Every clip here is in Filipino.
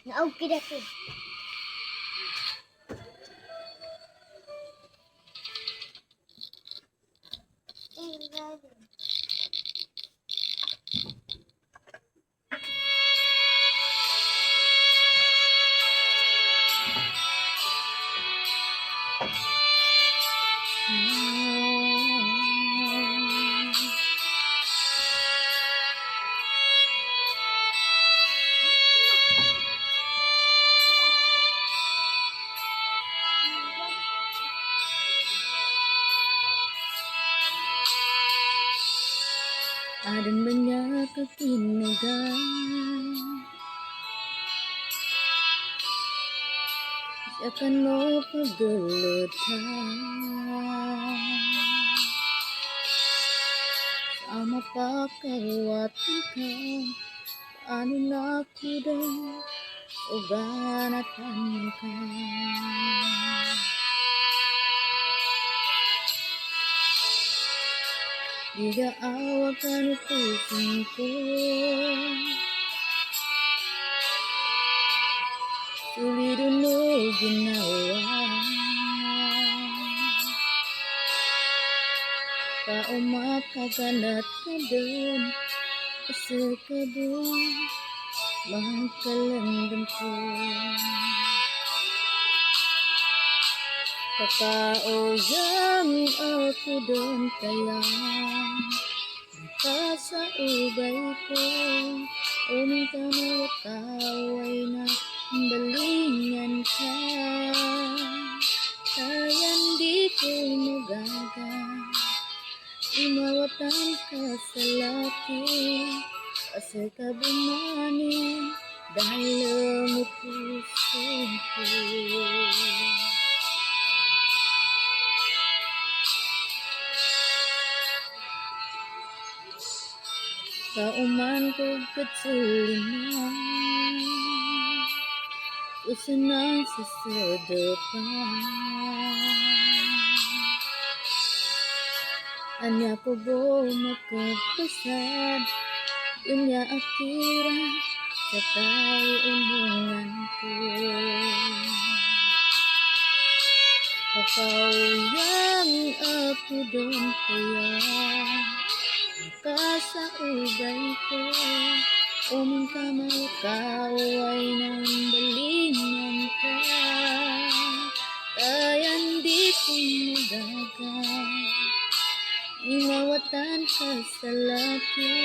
Naog kidako. Adan banyak kekinagan akan mo pagulutan sama pakawatan ka ano na kuda o ganatan ka Diga awak kan pusing ko Sulido no ginawa Kao makaganat ka din Asa ka din Mahakalandam ko Kakaoyan ako din kaya Sa ubay ko Uming ka mawakaway na balingan ka Kaya di ko magaga Imawatan ka sa laki Kasi ka bumani Dahil mo puso ko Kauman ko katsilinan Usanang sasadepan Anya ko bo makapasad Dunya akira sa tayo unungan ko Kapauyan ako doon kaya Kasa ubay ko Uming ka mawakaway ng balingan ka Kaya hindi ko magaga Inawatan ka sa laki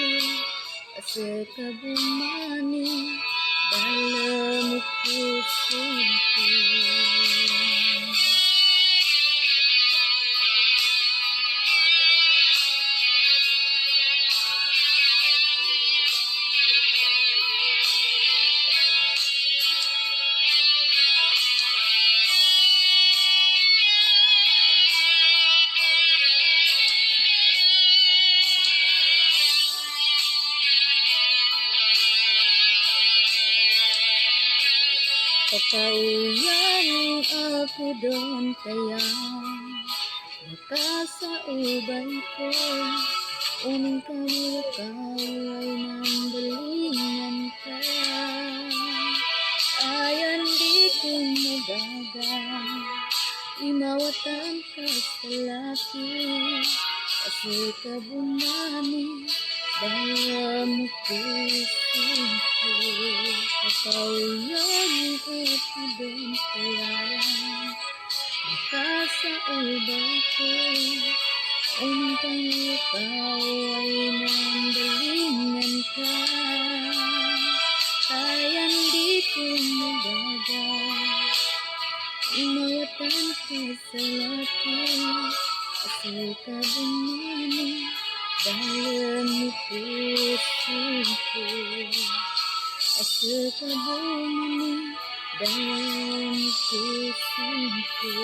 Kasi ka bumani Dahil mo puso ko Kakauyan ako doon kaya Nakasa ubay ko Uming ka mawakaway ng balingan ka Kaya hindi ko magaga Imawatan ka sa laki Kasi ka bumani Dahil mo puso ko Kakauyan ako doon kaya Nakasa ubay ko Uming ka mawakaway ng balingan ka Kaya hindi ko magaga Imawatan ka sa laki Kasi ka bumani Dahil mo puso ko Kasi ka bumani Dahil mo puso ko